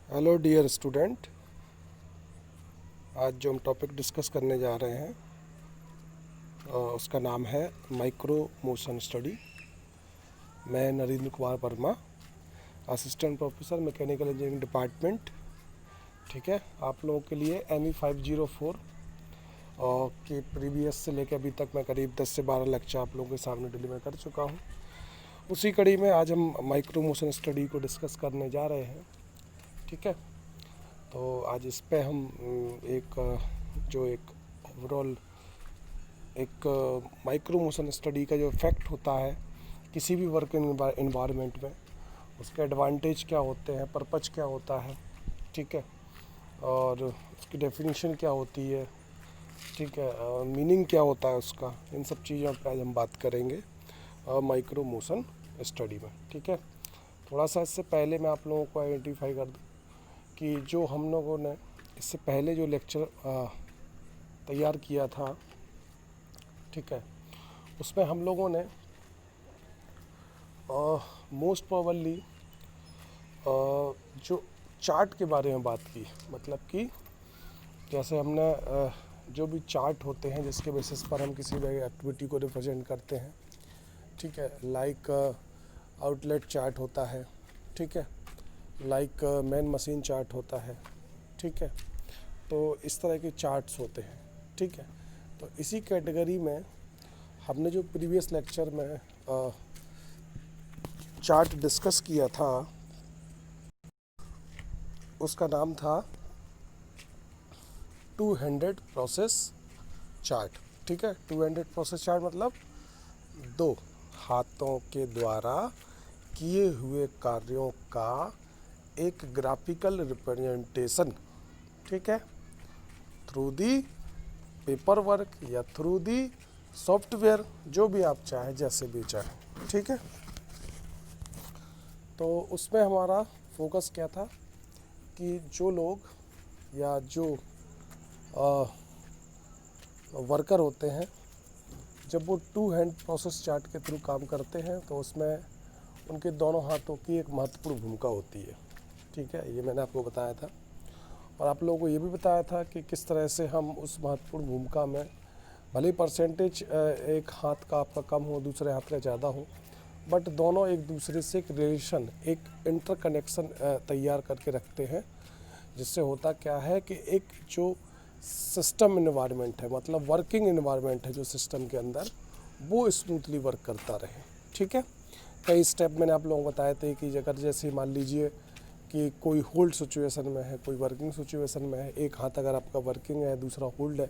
Hello dear student. आज जो हम टॉपिक डिस्कस करने जा रहे हैं उसका नाम है माइक्रो मोशन स्टडी। मैं Narendra Kumar Verma, assistant professor mechanical engineering department. ठीक है, आप लोगों के लिए ME 504 के प्रीवियस से लेकर अभी तक मैं करीब 10 से 12 लेक्चर आप लोगों के सामने डिलीवर कर चुका हूँ। उसी कड़ी में आज हम माइक्रो मोशन स्टडी को डिस्कस करने जा रहे हैं। ठीक है, तो आज इस पे हम एक ओवरऑल एक माइक्रो मोशन स्टडी का जो इफेक्ट होता है किसी भी वर्क इन्वायरमेंट में, उसके एडवांटेज क्या होते हैं, पर्पज क्या होता है, ठीक है, और उसकी डेफिनेशन क्या होती है, ठीक है, मीनिंग क्या होता है उसका, इन सब चीज़ों पर आज हम बात करेंगे माइक्रो मोशन स्टडी में। ठीक है, थोड़ा सा इससे पहले मैं आप लोगों को आइडेंटिफाई कर दूँ कि जो हम लोगों ने इससे पहले जो लेक्चर तैयार किया था, ठीक है, उसमें हम लोगों ने मोस्ट प्रोबेबली जो चार्ट के बारे में बात की। मतलब कि जैसे हमने जो भी चार्ट होते हैं जिसके बेसिस पर हम किसी भी एक्टिविटी को रिप्रेजेंट करते हैं, ठीक है, लाइक आउटलेट चार्ट होता है, ठीक है, लाइक मैन मशीन चार्ट होता है, ठीक है, तो इस तरह के चार्ट्स होते हैं। ठीक है, तो इसी कैटेगरी में हमने जो प्रीवियस लेक्चर में चार्ट डिस्कस किया था उसका नाम था टू हैंडेड प्रोसेस चार्ट। ठीक है, टू हैंडेड प्रोसेस चार्ट मतलब दो हाथों के द्वारा किए हुए कार्यों का एक ग्राफिकल रिप्रेजेंटेशन, ठीक है, थ्रू दी पेपर वर्क या थ्रू दी सॉफ्टवेयर, जो भी आप चाहें, जैसे भी चाहें। ठीक है, तो उसमें हमारा फोकस क्या था कि जो लोग या जो वर्कर होते हैं, जब वो टू हैंड प्रोसेस चार्ट के थ्रू काम करते हैं तो उसमें उनके दोनों हाथों की एक महत्वपूर्ण भूमिका होती है। ठीक है, ये मैंने आपको बताया था, और आप लोगों को ये भी बताया था कि किस तरह से हम उस महत्वपूर्ण भूमिका में, भले परसेंटेज एक हाथ का आपका कम हो, दूसरे हाथ का ज़्यादा हो, बट दोनों एक दूसरे से एक रिलेशन, एक इंटरकनेक्शन तैयार करके रखते हैं, जिससे होता क्या है कि एक जो सिस्टम इन्वायरमेंट है, मतलब वर्किंग इन्वायरमेंट है जो सिस्टम के अंदर, वो स्मूथली वर्क करता रहे। ठीक है, कई स्टेप मैंने आप लोगों को बताए थे कि अगर जैसे मान लीजिए कि कोई होल्ड सिचुएशन में है, कोई वर्किंग सिचुएशन में है, एक हाथ अगर आपका वर्किंग है, दूसरा होल्ड है,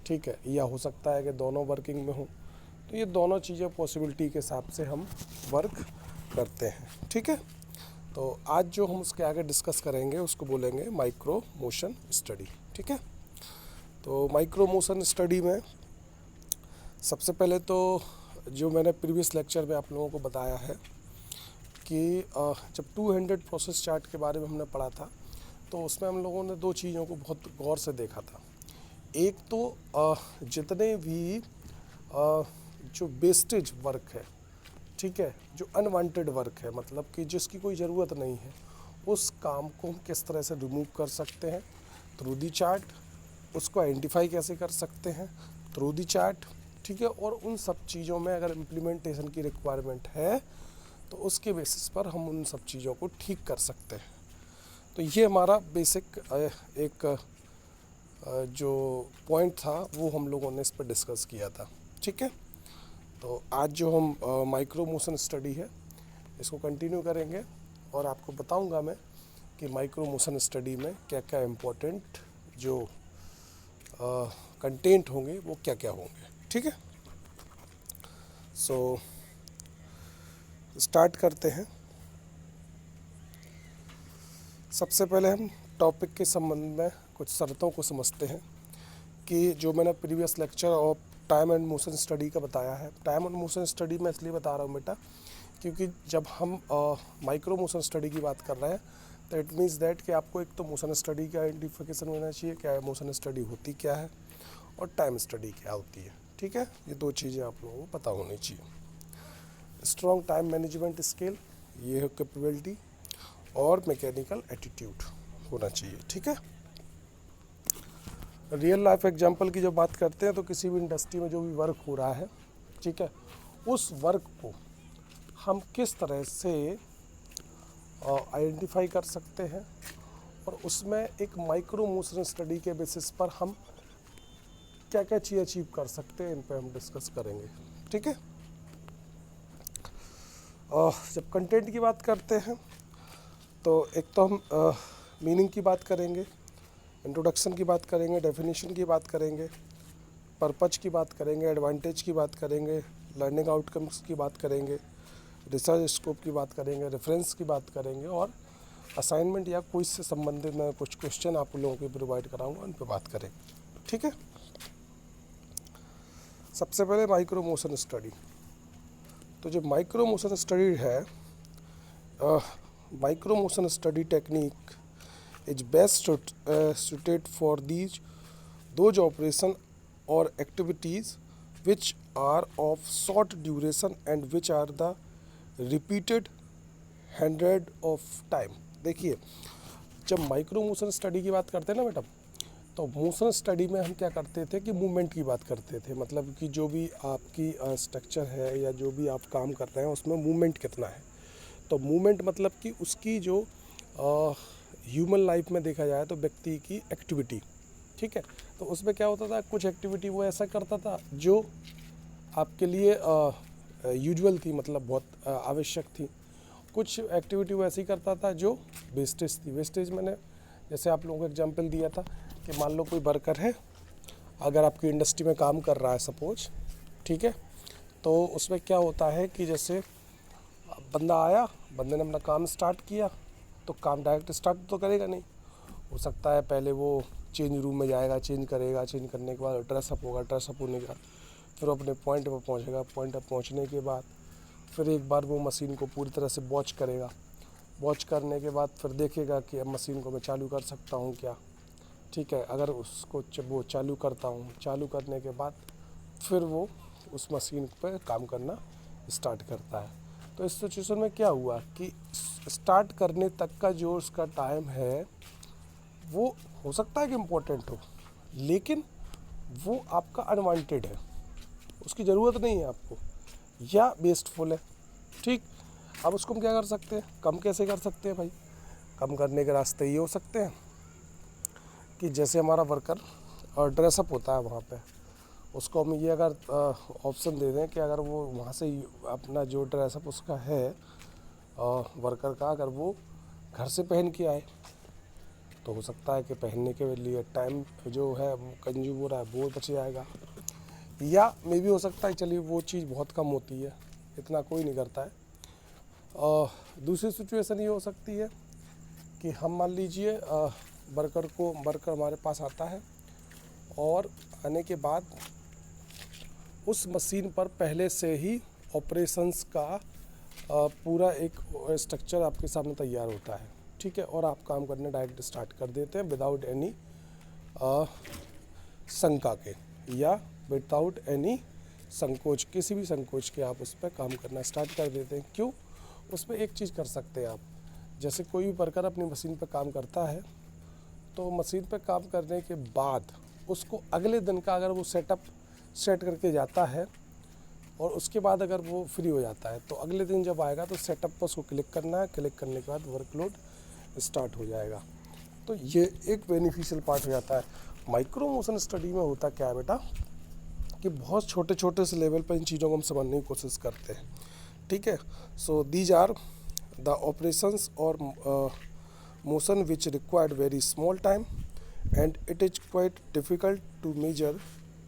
ठीक है, या हो सकता है कि दोनों वर्किंग में हो, तो ये दोनों चीज़ें पॉसिबिलिटी के हिसाब से हम वर्क करते हैं। ठीक है, तो आज जो हम उसके आगे डिस्कस करेंगे उसको बोलेंगे माइक्रो मोशन स्टडी। ठीक है, तो माइक्रो मोशन स्टडी में सबसे पहले तो जो मैंने प्रीवियस लेक्चर में आप लोगों को बताया है कि जब टू हैंडेड प्रोसेस चार्ट के बारे में हमने पढ़ा था, तो उसमें हम लोगों ने दो चीज़ों को बहुत गौर से देखा था। एक तो जितने भी जो वेस्टेज वर्क है, ठीक है, जो अनवांटेड वर्क है, मतलब कि जिसकी कोई ज़रूरत नहीं है, उस काम को हम किस तरह से रिमूव कर सकते हैं थ्रू दी चार्ट, उसको आइडेंटिफाई कैसे कर सकते हैं थ्रू दी चार्ट। ठीक है, और उन सब चीज़ों में अगर इम्प्लीमेंटेशन की रिक्वायरमेंट है तो उसके बेसिस पर हम उन सब चीज़ों को ठीक कर सकते हैं। तो ये हमारा बेसिक एक जो पॉइंट था वो हम लोगों ने इस पर डिस्कस किया था। ठीक है, तो आज जो हम माइक्रो मोशन स्टडी है इसको कंटिन्यू करेंगे, और आपको बताऊंगा मैं कि माइक्रो मोशन स्टडी में क्या क्या इम्पोर्टेंट जो कंटेंट होंगे वो क्या क्या होंगे। ठीक है, सो स्टार्ट करते हैं। सबसे पहले हम टॉपिक के संबंध में कुछ शर्तों को समझते हैं कि जो मैंने प्रीवियस लेक्चर और टाइम एंड मोशन स्टडी का बताया है। टाइम एंड मोशन स्टडी मैं इसलिए बता रहा हूँ बेटा, क्योंकि जब हम माइक्रो मोशन स्टडी की बात कर रहे हैं तो इट मीन्स दैट कि आपको एक तो मोशन स्टडी का आइडेंटिफिकेशन होना चाहिए, क्या मोशन स्टडी होती क्या है, और टाइम स्टडी क्या होती है। ठीक है, ये दो चीज़ें आप लोगों को पता होनी चाहिए। स्ट्रॉन्ग टाइम मैनेजमेंट स्किल, ये है कैपेबिलिटी, और मैकेनिकल एटीट्यूड। होना चाहिए। ठीक है, रियल लाइफ एग्जांपल की जब बात करते हैं तो किसी भी इंडस्ट्री में जो भी वर्क हो रहा है, ठीक है, उस वर्क को हम किस तरह से आइडेंटिफाई कर सकते हैं और उसमें एक माइक्रो मोशन स्टडी के बेसिस पर हम क्या क्या चीज़ अचीव कर सकते हैं, इन पे हम डिस्कस करेंगे। ठीक है, जब कंटेंट की बात करते हैं तो एक तो हम मीनिंग की बात करेंगे, इंट्रोडक्शन की बात करेंगे, डेफिनेशन की बात करेंगे, पर्पज की बात करेंगे, एडवांटेज की बात करेंगे, लर्निंग आउटकम्स की बात करेंगे, रिसर्च स्कोप की बात करेंगे, रेफरेंस की बात करेंगे और असाइनमेंट या क्विज से संबंधित मैं कुछ क्वेश्चन आप लोगों को प्रोवाइड कराऊंगा, उन पर बात करेंगे। ठीक है, सबसे पहले माइक्रो मोशन स्टडी। तो जो माइक्रो मोशन स्टडी है, micro motion study technique is best suited for those operation or activities which are of short duration and which are the repeated hundred of time। देखिए, जब micro motion study की बात करते हैं ना बेटा, तो मोशन स्टडी में हम क्या करते थे कि मूवमेंट की बात करते थे, मतलब कि जो भी आपकी स्ट्रक्चर है या जो भी आप काम कर रहे हैं उसमें मूवमेंट कितना है। तो मूवमेंट मतलब कि उसकी जो ह्यूमन लाइफ में देखा जाए तो व्यक्ति की एक्टिविटी। ठीक है, तो उसमें क्या होता था, कुछ एक्टिविटी वो ऐसा करता था जो आपके लिए यूजुअल थी, मतलब बहुत आवश्यक थी। कुछ एक्टिविटी वो ऐसी करता था जो वेस्टेज थी। वेस्टेज मैंने जैसे आप लोगों को एग्जांपल दिया था कि मान लो कोई वर्कर है, अगर आपकी इंडस्ट्री में काम कर रहा है सपोज, ठीक है, तो उसमें क्या होता है कि जैसे बंदा आया, बंदे ने अपना काम स्टार्ट किया, तो काम डायरेक्ट स्टार्ट तो करेगा नहीं, हो सकता है पहले वो चेंज रूम में जाएगा, चेंज करेगा, चेंज करने के बाद ड्रेसअप होगा, ड्रेसअप होने के बाद फिर अपने पॉइंट पर पहुँचेगा, पॉइंट पर पहुँचने के बाद फिर एक बार वो मशीन को पूरी तरह से वॉच करेगा। वॉच करने के बाद फिर देखेगा कि अब मशीन को मैं चालू कर सकता हूँ क्या। ठीक है, अगर उसको वो चालू करता हूँ, चालू करने के बाद फिर वो उस मशीन पर काम करना स्टार्ट करता है। तो इस सिचुएशन में क्या हुआ कि स्टार्ट करने तक का जो उसका टाइम है वो हो सकता है कि इम्पोर्टेंट हो, लेकिन वो आपका अनवांटेड है, उसकी ज़रूरत नहीं है आपको, या वेस्टफुल है। ठीक, अब उसको हम क्या कर सकते हैं, कम कैसे कर सकते हैं भाई। कम करने के रास्ते ये हो सकते हैं कि जैसे हमारा वर्कर और ड्रेसअप होता है वहाँ पे, उसको हम ये अगर ऑप्शन दे दें कि अगर वो वहाँ से अपना जो ड्रेसअप उसका है वर्कर का, अगर वो घर से पहन के आए तो हो सकता है कि पहनने के लिए टाइम जो है कंज्यूम हो रहा है वो बच जाएगा। या मे भी हो सकता है, चलिए वो चीज़ बहुत कम होती है, इतना कोई नहीं करता है। दूसरी सिचुएशन ये हो सकती है कि हम मान लीजिए वर्कर हमारे पास आता है और आने के बाद उस मशीन पर पहले से ही ऑपरेशंस का पूरा एक स्ट्रक्चर आपके सामने तैयार होता है। ठीक है, और आप काम करने डायरेक्ट स्टार्ट कर देते हैं विदाउट एनी शंका के, या विदाउट एनी संकोच, किसी भी संकोच के आप उस पर काम करना स्टार्ट कर देते हैं। क्यों? उसमें एक चीज़ कर सकते हैं आप, जैसे कोई भी वर्कर अपनी मशीन पर काम करता है तो मशीन पर काम करने के बाद उसको अगले दिन का अगर वो सेट करके जाता है और उसके बाद अगर वो फ्री हो जाता है तो अगले दिन जब आएगा तो सेटअप पर उसको क्लिक करना है, क्लिक करने के बाद वर्कलोड स्टार्ट हो जाएगा। तो ये एक बेनिफिशियल पार्ट हो जाता है। माइक्रो मोशन स्टडी में होता क्या है बेटा कि बहुत छोटे छोटे से लेवल पर इन चीज़ों को हम समझने की कोशिश करते हैं। ठीक है, so these are the operations और motion which required very small time and it is quite difficult to measure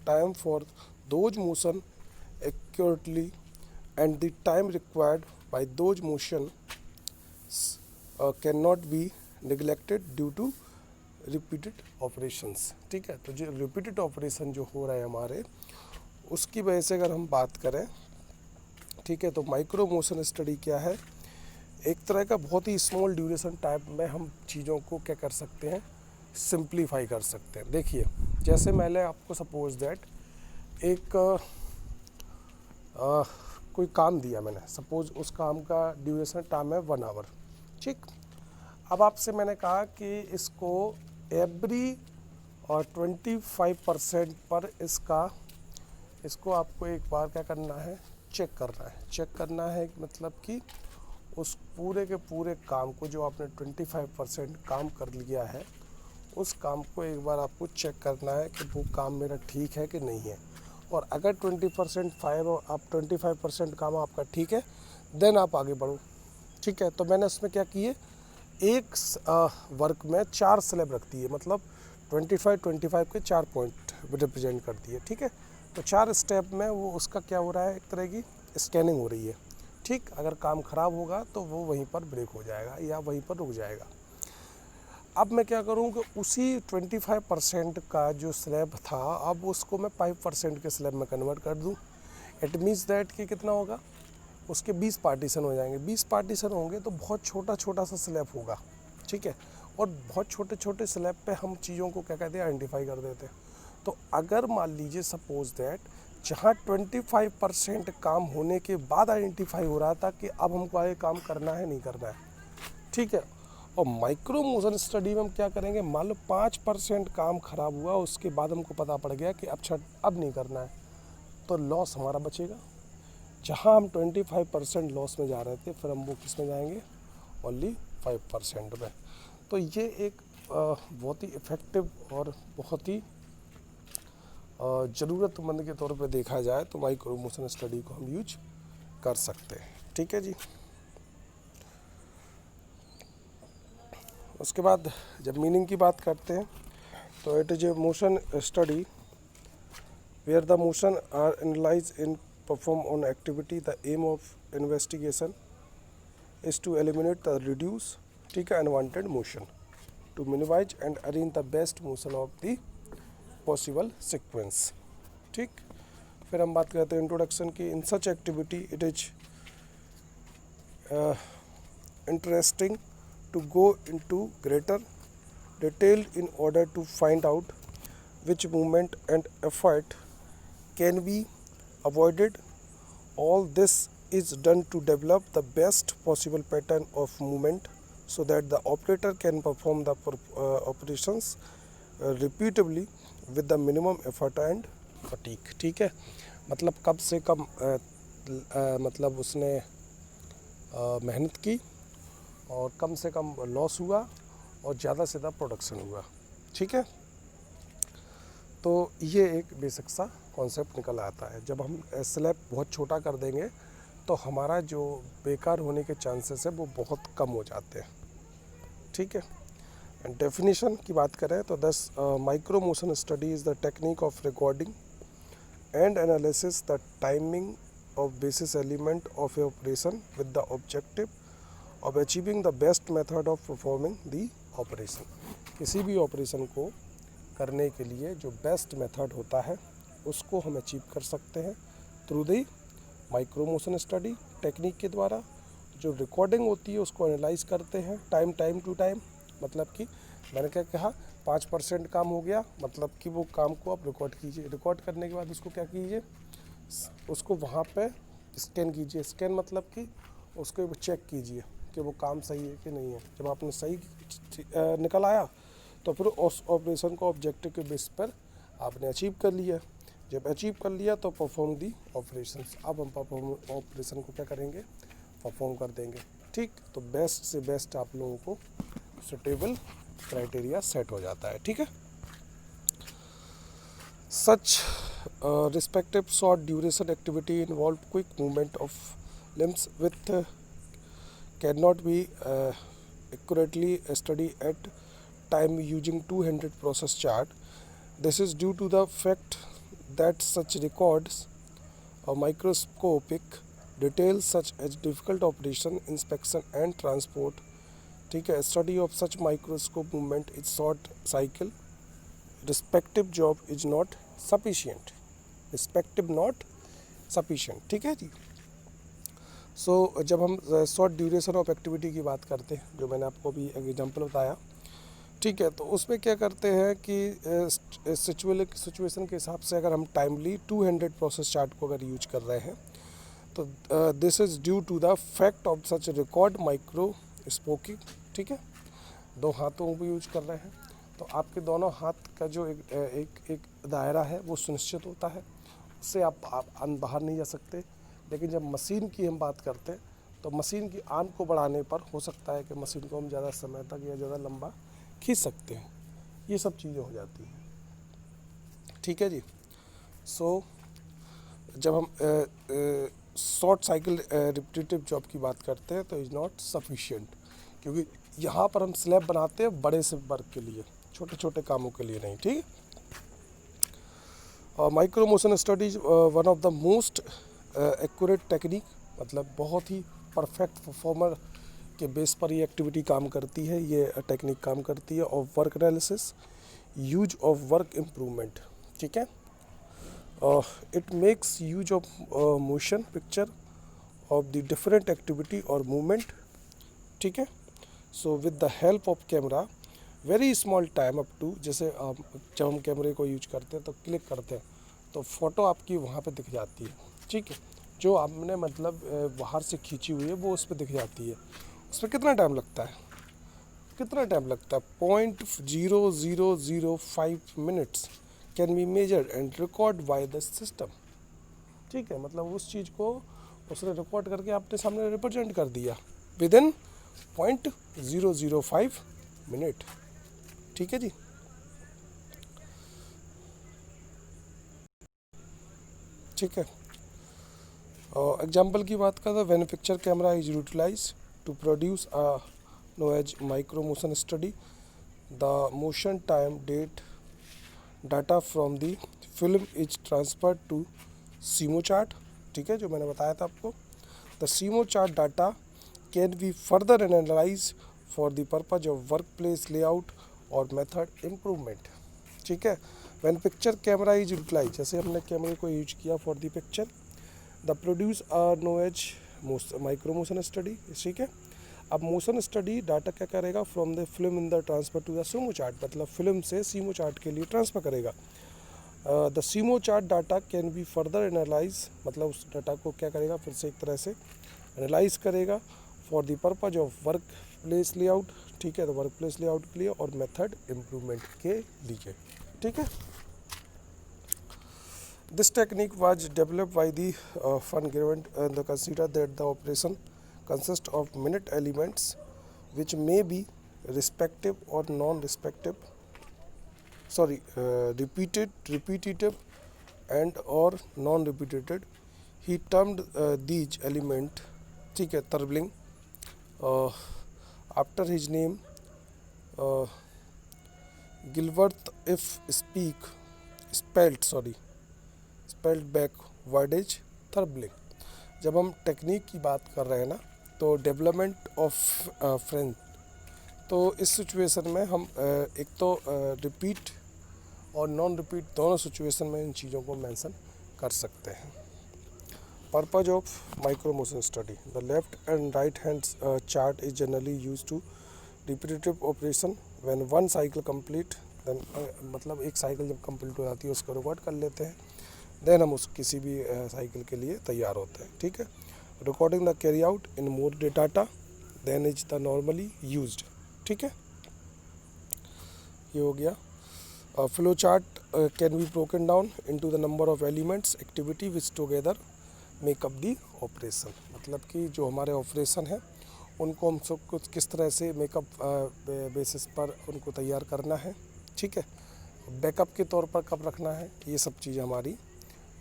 time for those motion accurately, and the time required by those motion cannot be neglected due to repeated operations। ठीक है, तो जो repeated operation जो हो रहा है हमारे, उसकी वजह से अगर हम बात करें, ठीक है, तो माइक्रो मोशन स्टडी क्या है, एक तरह का बहुत ही स्मॉल ड्यूरेशन टाइम में हम चीज़ों को क्या कर सकते हैं, सिंप्लीफाई कर सकते हैं। देखिए, जैसे मैंने आपको सपोज दैट एक कोई काम दिया मैंने, सपोज उस काम का ड्यूरेशन टाइम है 1 आवर। ठीक, अब आपसे मैंने कहा कि इसको एवरी और 25% पर इसको आपको एक बार क्या करना है, चेक करना है। चेक करना है मतलब कि उस पूरे के पूरे काम को जो आपने 25% काम कर लिया है, उस काम को एक बार आपको चेक करना है कि वो काम मेरा ठीक है कि नहीं है। और अगर 25% काम आपका ठीक है, देन आप आगे बढ़ो। ठीक है, तो मैंने उसमें क्या किए, एक वर्क में 4 स्लैब रख दिए, मतलब 25 के 4 पॉइंट रिप्रेजेंट कर दिए। ठीक है, तो 4 स्टेप में वो उसका क्या हो रहा है, एक तरह की स्कैनिंग हो रही है। ठीक, अगर काम ख़राब होगा तो वो वहीं पर ब्रेक हो जाएगा या वहीं पर रुक जाएगा। अब मैं क्या करूँ कि उसी 25% का जो स्लैब था, अब उसको मैं 5% के स्लैब में कन्वर्ट कर दूँ। इट मीन्स दैट कि कितना होगा, उसके 20 पार्टीशन हो जाएंगे। 20 पार्टीशन होंगे तो बहुत छोटा छोटा सा स्लैब होगा। ठीक है, और बहुत छोटे छोटे स्लैब पे हम चीज़ों को क्या कहते हैं, आइडेंटिफाई कर देते हैं। तो अगर मान लीजिए सपोज दैट जहाँ 25% काम होने के बाद आइडेंटिफाई हो रहा था कि अब हमको आगे काम करना है नहीं करना है। ठीक है, और माइक्रो मोशन स्टडी में हम क्या करेंगे, मान लो 5% काम खराब हुआ, उसके बाद हमको पता पड़ गया कि अब नहीं करना है, तो लॉस हमारा बचेगा। जहाँ हम 25% लॉस में जा रहे थे, फिर हम वो किस में जाएंगे, ओनली 5% में। तो ये एक बहुत ही इफ़ेक्टिव और बहुत ही ज़रूरतमंद के तौर पे देखा जाए तो माइक्रो मोशन स्टडी को हम यूज कर सकते हैं। ठीक है जी। उसके बाद जब मीनिंग की बात करते हैं तो it is a motion study where the motion are analyse in perform on activity. The aim of investigation is to eliminate the reduce, ठीक है, unwanted motion, to minimise and arrange the best motion of the possible sequence. ठीक, फिर हम बात करते हैं introduction की। In such activity it is interesting to go into greater detail in order to find out which movement and effort can be avoided. All this is done to develop the best possible pattern of movement so that the operator can perform the operations repeatedly with the minimum effort and fatigue। ठीक है, मतलब कम से कम मतलब उसने मेहनत की और कम से कम लॉस हुआ और ज़्यादा से ज़्यादा प्रोडक्शन हुआ। ठीक है, तो ये एक बेसिक सा कॉन्सेप्ट निकल आता है। जब हम स्लैब बहुत छोटा कर देंगे तो हमारा जो बेकार होने के चांसेस है वो बहुत कम हो जाते हैं। ठीक है, एंड डेफिनेशन की बात करें तो दस micro motion study is the technique of recording and analysis the timing of basis element of a operation with the objective of achieving the best method of performing the operation। किसी भी operation को करने के लिए जो best method होता है उसको हम अचीव कर सकते हैं through the micro motion study technique के द्वारा। जो रिकॉर्डिंग होती है उसको एनालाइज करते हैं टाइम टू टाइम, मतलब कि मैंने क्या कहा, 5% काम हो गया, मतलब कि वो काम को आप रिकॉर्ड कीजिए। रिकॉर्ड करने के बाद उसको क्या कीजिए, उसको वहाँ पे स्कैन कीजिए। स्कैन मतलब कि उसको चेक कीजिए कि वो काम सही है कि नहीं है। जब आपने सही निकल आया तो फिर उस ऑपरेशन को ऑब्जेक्टिव के बेस पर आपने अचीव कर लिया। जब अचीव कर लिया तो परफॉर्म दी ऑपरेशन। अब हम परफॉर्म ऑपरेशन को क्या करेंगे, परफॉर्म कर देंगे। ठीक, तो बेस्ट से बेस्ट आप लोगों को सुटेबल क्राइटेरिया सेट हो जाता है। ठीक है, सच respective short duration activity involve quick movement of limbs with cannot be accurately studied at time using two-handed process chart. This is due to the fact that such records are microscopic details such as difficult operation, inspection and transport. ठीक है, study of such microscope movement is short cycle. Respective job is not sufficient। Respective not sufficient. ठीक है जी। सो जब हम short duration of activity की बात करते हैं, जो मैंने आपको अभी एग्जांपल बताया, ठीक है, तो उसमें क्या करते हैं कि सिचुएशन के हिसाब से अगर हम टाइमली 200 प्रोसेस चार्ट को अगर यूज कर रहे हैं तो this is due to the fact of such record micro spoking. ठीक है, दो हाथों को यूज कर रहे हैं, तो आपके दोनों हाथ का जो एक दायरा है वो सुनिश्चित होता है, उससे आप बाहर नहीं जा सकते। लेकिन जब मशीन की हम बात करते हैं तो मशीन की आर्म को बढ़ाने पर हो सकता है कि मशीन को हम ज़्यादा समय तक या ज़्यादा लंबा खींच सकते हैं। ये सब चीज़ें हो जाती हैं, ठीक है जी। सो जब हम शॉर्ट साइकिल रिपीटेटिव जॉब की बात करते हैं तो इज़ नॉट सफिशिएंट, क्योंकि यहाँ पर हम स्लैब बनाते हैं बड़े से वर्क के लिए, छोटे छोटे कामों के लिए नहीं, ठीक। Micro motion study one of the most accurate technique, मतलब बहुत ही परफेक्ट परफॉर्मर के बेस पर ये एक्टिविटी काम करती है, ये टेक्निक काम करती है। Of work analysis, use of work improvement, ठीक है। It makes use of motion picture of the different activity और मूवमेंट, ठीक है। So with the help of camera very small time up to, जैसे जब हम कैमरे को यूज करते हैं तो क्लिक करते हैं तो फ़ोटो आपकी वहाँ पे दिख जाती है, ठीक है। जो आपने मतलब बाहर से खींची हुई है वो उस पर दिख जाती है। उस पर कितना टाइम लगता है, कितना टाइम लगता है? 0.0005 minutes can be measured and record by the system, ठीक है। मतलब उस चीज़ को उसने रिकॉर्ड करके आपके सामने रिप्रेजेंट कर दिया विद इन 0.005 मिनट, ठीक है जी। ठीक है। एग्जाम्पल की बात करें, when picture camera is utilise to produce a no as micro motion study, the motion time date data from the film is transferred to simo chart, ठीक है, जो मैंने बताया था आपको। The simo chart data can be further analyse for the purpose of work place layout और method improvement, ठीक है। When picture camera is utilise, जैसे हमने कैमरे को यूज किया for the picture, the produce no as micro motion study, ठीक है। अब मोशन स्टडी डाटा क्या करेगा, from the film in the transfer to the simo chart, मतलब फिल्म से सीमो चार्ट के लिए ट्रांसफ़र करेगा। The simo chart data can be further analyse, मतलब उस डाटा को क्या करेगा, फिर से एक तरह से एनालाइज करेगा for the purpose of work place layout, ठीक है, तो वर्क प्लेस लेआउट के लिए और मेथड इम्प्रूवमेंट के लिए, ठीक है। This technique was developed by the Van Gevent, and they consider that the operation consists of minute elements which may be respective or repetitive and or non-repetitive. He termed these element, ठीक है, turbling, after his name. Gilworth if spelled backwardage turbling। जब हम technique की बात कर रहे हैं ना, तो डेवलपमेंट ऑफ फ्रेंच, तो इस सिचुएशन में हम एक तो रिपीट और नॉन रिपीट दोनों सिचुएशन में इन चीज़ों को मेंशन कर सकते हैं। Purpose of micro motion study, the left and right hand chart is generally use to repetitive operation when one cycle complete, then मतलब एक साइकिल जब कंप्लीट हो जाती है उसको रिकॉर्ड कर लेते हैं, देन हम उस किसी भी साइकिल के लिए तैयार होते हैं, ठीक है। Recording the carry out in more data than is the normally used, ठीक है, ये हो गया। Flow chart can be broken down into the number of elements activity which together make up the operation, मतलब कि जो हमारे ऑपरेशन है उनको हम सब कुछ किस तरह से मेकअप बेसिस पर उनको तैयार करना है, ठीक है, बैकअप के तौर पर कब रखना है, ये सब चीज़ हमारी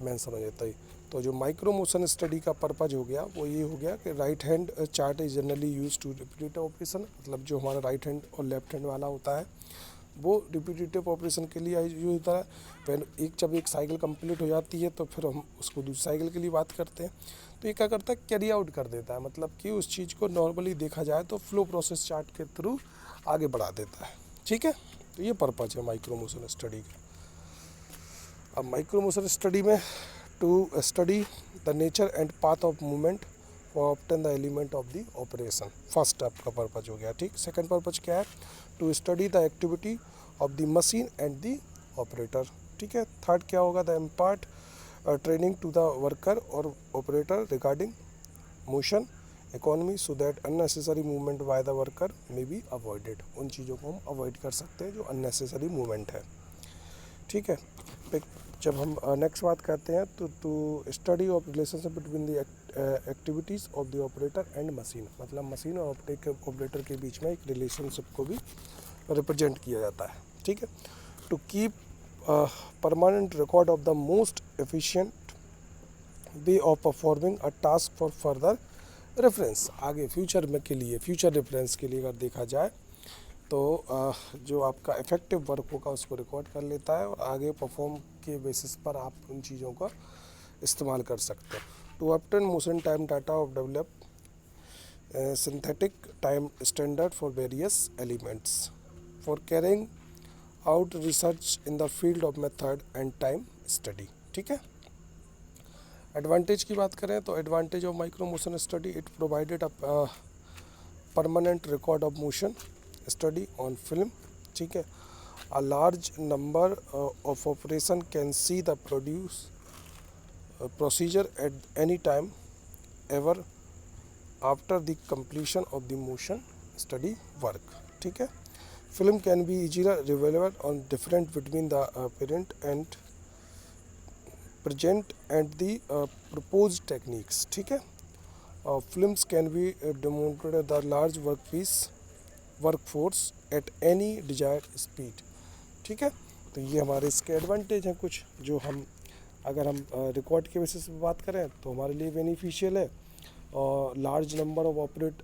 मेंशन हो जाता है। तो जो माइक्रो मोशन स्टडी का पर्पज हो गया वो ये हो गया कि right hand chart is generally use to repetitive operation, मतलब जो हमारा राइट हैंड और लेफ्ट हैंड वाला होता है वो रिपीटेटिव ऑपरेशन के लिए यूज होता है। फिर जब एक साइकिल कंप्लीट हो जाती है तो फिर हम उसको दूसरी साइकिल के लिए बात करते हैं, तो ये क्या करता है, कैरी आउट कर देता है, मतलब कि उस चीज़ को नॉर्मली देखा जाए तो फ्लो प्रोसेस चार्ट के थ्रू आगे बढ़ा देता है, ठीक है। तो ये पर्पज है माइक्रो मोशन स्टडी का। अब माइक्रो मोशन स्टडी में to study the nature and path of movement for obtain the element of the operation, first आपका पर्पज हो गया, ठीक। सेकंड पर्पज क्या है, to study the activity of the machine and the operator, ठीक है। Third क्या होगा, the impart training to the worker और operator regarding motion economy so that unnecessary movement by the worker may be avoided. उन चीज़ों को हम avoid कर सकते हैं जो अननेसेसरी मूवमेंट है, ठीक है। फिर जब हम नेक्स्ट बात करते हैं तो to study of relationship between the activities of the operator and machine, मतलब मशीन और ऑपरेटर के बीच में एक रिलेशनशिप को भी रिप्रेजेंट किया जाता है, ठीक है। To keep permanent record of the most efficient way of performing a task for further reference, आगे फ्यूचर में के लिए, फ्यूचर रेफरेंस के लिए अगर देखा जाए तो जो आपका इफेक्टिव वर्क होगा उसको रिकॉर्ड कर लेता है और आगे परफॉर्म के बेसिस पर आप उन चीज़ों का इस्तेमाल कर सकते हैं। To obtain motion time data of develop synthetic time standard for various elements for carrying out research in the field of method and time study, ठीक है। एडवांटेज की बात करें तो advantage of micro motion study, it provided a permanent record of motion study on film, ठीक है। A large number of operation can see the procedure at any time ever after the completion of the motion study work, ठीक है। Film can be easily revealable on different between the parent and present and the proposed techniques, ठीक है। Films can be demonstrated the large workforce at any desired speed, ठीक है। तो ये हमारे इसके एडवांटेज हैं कुछ, जो हम अगर हम रिकॉर्ड के बेसिस पे बात करें तो हमारे लिए बेनिफिशियल है, और लार्ज नंबर ऑफ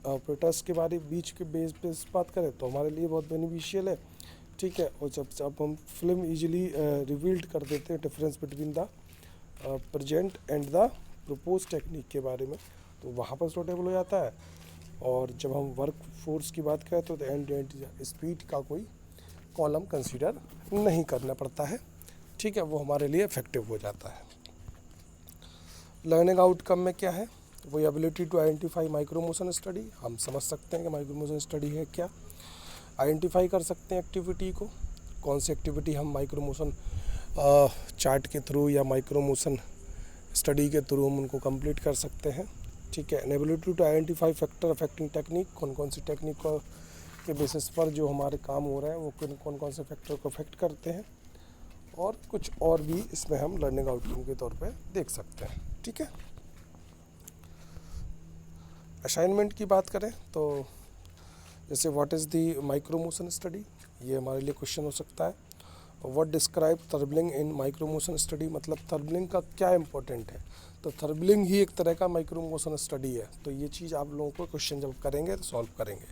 ऑपरेटर्स के बारे बीच के बेस पे बात करें तो हमारे लिए बहुत बेनिफिशियल है, ठीक है। और जब हम फिल्म इजीली रिवील्ड कर देते हैं difference between the present and the propose technique के बारे में, तो वहाँ पर सूटेबल हो जाता है। और जब हम वर्क फोर्स की बात करें तो एंड स्पीड का कोई कॉलम कंसीडर नहीं करना पड़ता है, ठीक है, वो हमारे लिए इफेक्टिव हो जाता है। लर्निंग आउटकम में क्या है, वो ability to identify micro motion study, हम समझ सकते हैं कि माइक्रो मोशन स्टडी है क्या, आइडेंटिफाई कर सकते हैं एक्टिविटी को, कौन सी एक्टिविटी हम माइक्रो मोशन चार्ट के थ्रू या माइक्रो मोशन स्टडी के थ्रू हम उनको कंप्लीट कर सकते हैं, ठीक है। Ability to identify factor affecting technique, कौन कौन सी टेक्निक के बेसिस पर जो हमारे काम हो रहे हैं वो कौन कौन से फैक्टर को अफेक्ट करते हैं, और कुछ और भी इसमें हम लर्निंग आउटकम के तौर पे देख सकते हैं, ठीक है। असाइनमेंट की बात करें तो जैसे what is the micro motion study, ये हमारे लिए क्वेश्चन हो सकता है। What describe थर्बलिंग in micro motion study, मतलब थर्बलिंग का क्या इंपॉर्टेंट है, तो थर्बलिंग ही एक तरह का माइक्रो मोशन स्टडी है, तो ये चीज़ आप लोगों को क्वेश्चन जब करेंगे तो सॉल्व करेंगे।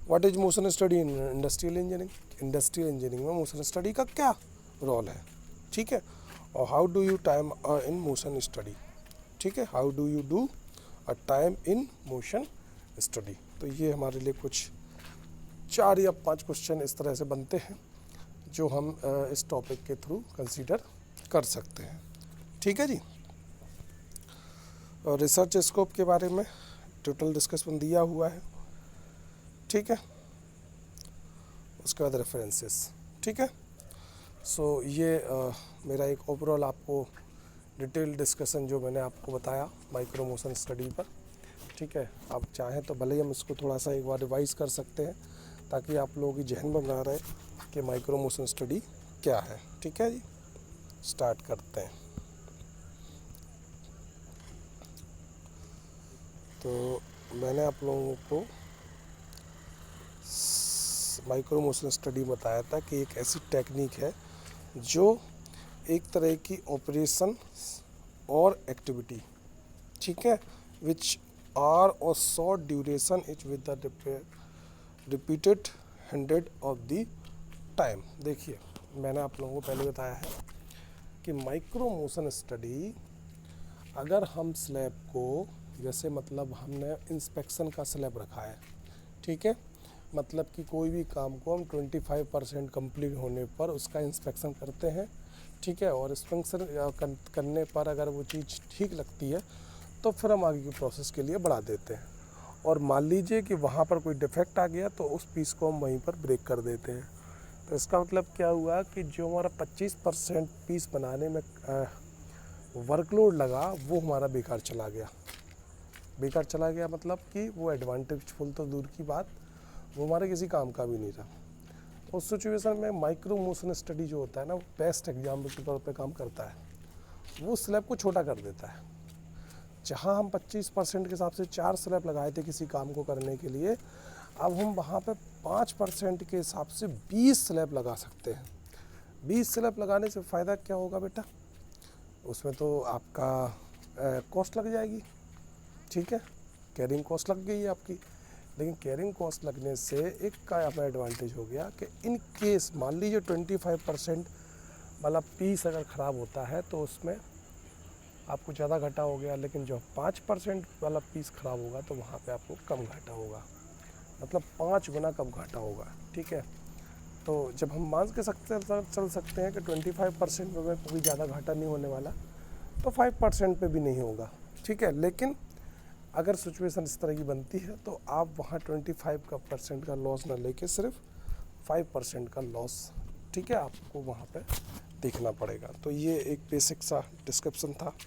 What is motion study in industrial engineering, industrial engineering में मोशन स्टडी का क्या रोल है, ठीक है। और how do you time in motion study, ठीक है, how do you do a time in motion study, तो ये हमारे लिए कुछ 4 या 5 क्वेश्चन इस तरह से बनते हैं जो हम इस टॉपिक के थ्रू कंसीडर कर सकते हैं, ठीक है जी। और रिसर्च स्कोप के बारे में टोटल डिस्कशन दिया हुआ है, ठीक है। उसके बाद रेफरेंसेस, ठीक है। सो ये मेरा एक ओवरऑल आपको डिटेल डिस्कशन जो मैंने आपको बताया माइक्रो मोशन स्टडी पर, ठीक है। आप चाहें तो भले ही हम इसको थोड़ा सा एक बार रिवाइज़ कर सकते हैं ताकि आप लोगों की जहन में बना रहे कि माइक्रो मोशन स्टडी क्या है, ठीक है जी। स्टार्ट करते हैं। तो मैंने आप लोगों को माइक्रो मोशन स्टडी बताया था कि एक ऐसी टेक्निक है जो एक तरह की ऑपरेशन और एक्टिविटी, ठीक है, विच आर और short duration etch with the repeated 100 of the time. देखिए मैंने आप लोगों को पहले बताया है कि माइक्रो मोशन स्टडी, अगर हम स्लैब को जैसे मतलब हमने इंस्पेक्शन का स्लैब रखा है, ठीक है, मतलब कि कोई भी काम को हम 25% कंप्लीट होने पर उसका इंस्पेक्शन करते हैं, ठीक है, और इंस्पेक्शन करने पर अगर वो चीज़ ठीक लगती है तो फिर हम आगे की प्रोसेस के लिए बढ़ा देते हैं। और मान लीजिए कि वहाँ पर कोई डिफेक्ट आ गया तो उस पीस को हम वहीं पर ब्रेक कर देते हैं। तो इसका मतलब क्या हुआ कि जो हमारा 25% पीस बनाने में वर्कलोड लगा वो हमारा बेकार चला गया, बेकार चला गया मतलब कि वो एडवांटेजफुल तो दूर की बात, वो हमारे किसी काम का भी नहीं रहा। तो उस सिचुएशन में माइक्रो मोशन स्टडी जो होता है ना, वो बेस्ट एग्जाम्पल के तौर पे काम करता है। वो स्लैब को छोटा कर देता है। जहाँ हम 25% के हिसाब से 4 स्लैब लगाए थे किसी काम को करने के लिए, अब हम वहाँ पे 5% के हिसाब से 20 स्लैब लगा सकते हैं। 20 स्लैब लगाने से फ़ायदा क्या होगा बेटा, उसमें तो आपका कॉस्ट लग जाएगी, ठीक है, कैरिंग कॉस्ट लग गई है आपकी। लेकिन कैरिंग कॉस्ट लगने से एक का आपका एडवांटेज हो गया कि इन केस मान लीजिए 25% वाला पीस अगर ख़राब होता है तो उसमें आपको ज़्यादा घाटा हो गया, लेकिन जो 5% वाला पीस ख़राब होगा तो वहाँ पे आपको कम घाटा होगा, मतलब 5 गुना कम घाटा होगा, ठीक है। तो जब हम मान के चल सकते हैं कि 25% में कोई ज़्यादा घाटा नहीं होने वाला, तो 5% पे भी नहीं होगा, ठीक है। लेकिन अगर सिचुएशन इस तरह की बनती है तो आप वहाँ 25% का लॉस ना लेके सिर्फ 5% का लॉस, ठीक है, आपको वहाँ पे देखना पड़ेगा। तो ये एक बेसिक सा डिस्क्रिप्शन था।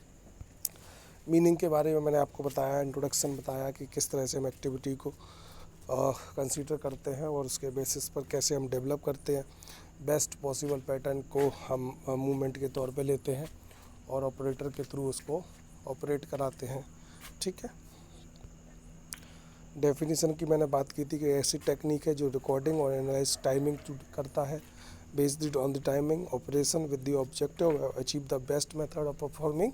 मीनिंग के बारे में मैंने आपको बताया, इंट्रोडक्शन बताया कि किस तरह से हम एक्टिविटी को कंसीडर करते हैं और उसके बेसिस पर कैसे हम डेवलप करते हैं। बेस्ट पॉसिबल पैटर्न को हम मूवमेंट के तौर पे लेते हैं और ऑपरेटर के थ्रू उसको ऑपरेट कराते हैं, ठीक है। डेफिनेशन की मैंने बात की थी कि ऐसी टेक्निक है जो रिकॉर्डिंग और एनालाइज टाइमिंग करता है, based on the timing operation with the objective achieve the best method of performing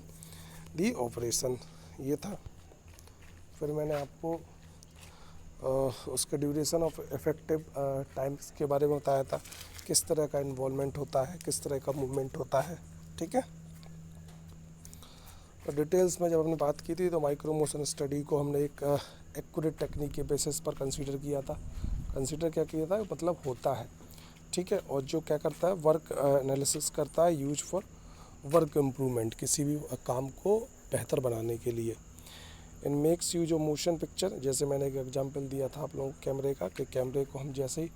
the operation. ये था। फिर मैंने आपको उसके ड्यूरेशन ऑफ इफेक्टिव टाइम्स के बारे में बताया था, किस तरह का इन्वॉल्वमेंट होता है, किस तरह का मूवमेंट होता है, ठीक है। तो डिटेल्स में जब हमने बात की थी तो माइक्रो मोशन स्टडी को हमने एक एक्यूरेट टेक्निक के बेसिस पर कंसीडर किया था। कंसीडर क्या किया था, मतलब होता है, ठीक है। और जो क्या करता है, वर्क एनालिसिस करता है, यूज फॉर वर्क इम्प्रूवमेंट, किसी भी काम को बेहतर बनाने के लिए। In makes use of motion picture, जैसे मैंने एक एग्जांपल दिया था आप लोगों को कैमरे का, कि कैमरे को हम जैसे ही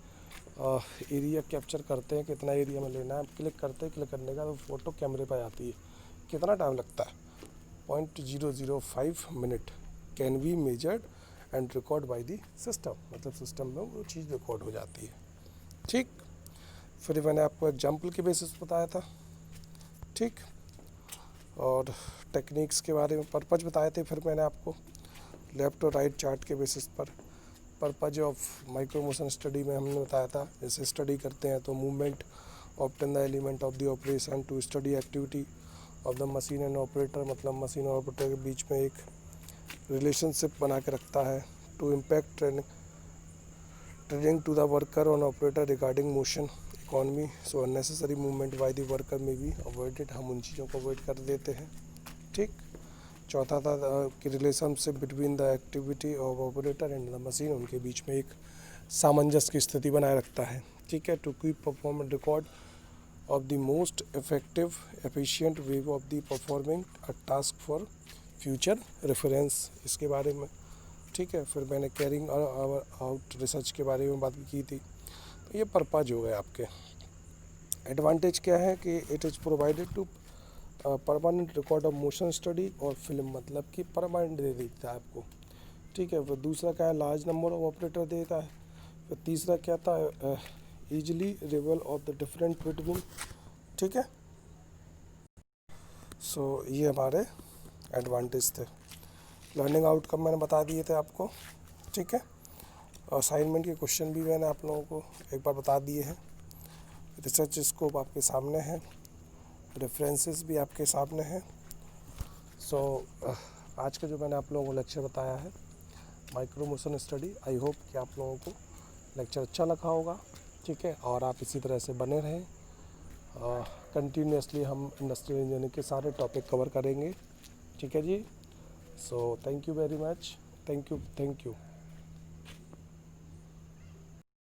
एरिया कैप्चर करते हैं, कितना एरिया में लेना है, क्लिक करते हैं, क्लिक करने का तो फोटो कैमरे पर आती है। कितना टाइम लगता है, 0.005 minute can be measured and record by the system, मतलब सिस्टम में वो चीज़ रिकॉर्ड हो जाती है, ठीक। फिर मैंने आपको एग्जांपल के बेसिस बताया था, ठीक, और टेक्निक्स के बारे में पर्पज बताए थे। फिर मैंने आपको लेफ्ट और राइट चार्ट के बेसिस पर purpose of micro motion study में हमने बताया था, जैसे स्टडी करते हैं तो movement obtain the element of the operation to study activity of the machine and operator, मतलब मशीन और ऑपरेटर के बीच में एक रिलेशनशिप बना के रखता है। To impact training to the worker on operator regarding motion economy, so unnecessary movement by the worker में भी अवॉइडेड, हम उन चीज़ों को अवॉइड कर देते हैं, ठीक। चौथा था कि relationship between the activity of operator and the machine, उनके बीच में एक सामंजस्य की स्थिति बनाए रखता है, ठीक है। To keep performance record of the most effective efficient way of the performing a task for future reference, इसके बारे में, ठीक है। फिर मैंने कैरिंग आउट रिसर्च के बारे में बात की थी। तो ये पर्पज हो गए आपके। एडवांटेज क्या है कि it is provided to permanent record of motion study और फिल्म, मतलब कि परमानेंट दे देता है आपको, ठीक है। फिर दूसरा क्या है, लार्ज नंबर ऑफ ऑपरेटर देता है। फिर तीसरा क्या था, easily reveal of the different between, ठीक है। सो ये हमारे एडवांटेज थे। लर्निंग आउटकम मैंने बता दिए थे आपको, ठीक है। असाइनमेंट के क्वेश्चन भी मैंने आप लोगों को एक बार बता दिए हैं। रिसर्च स्कोप आपके सामने है, रेफरेंसेस भी आपके सामने हैं। सो आज का जो मैंने आप लोगों को लेक्चर बताया है micro motion study, I hope कि आप लोगों को लेक्चर अच्छा लगा होगा, ठीक है। और आप इसी तरह से बने रहें, कंटिन्यूसली हम इंडस्ट्रियल इंजीनियरिंग के सारे टॉपिक कवर करेंगे, ठीक है जी। So thank you very much, thank you.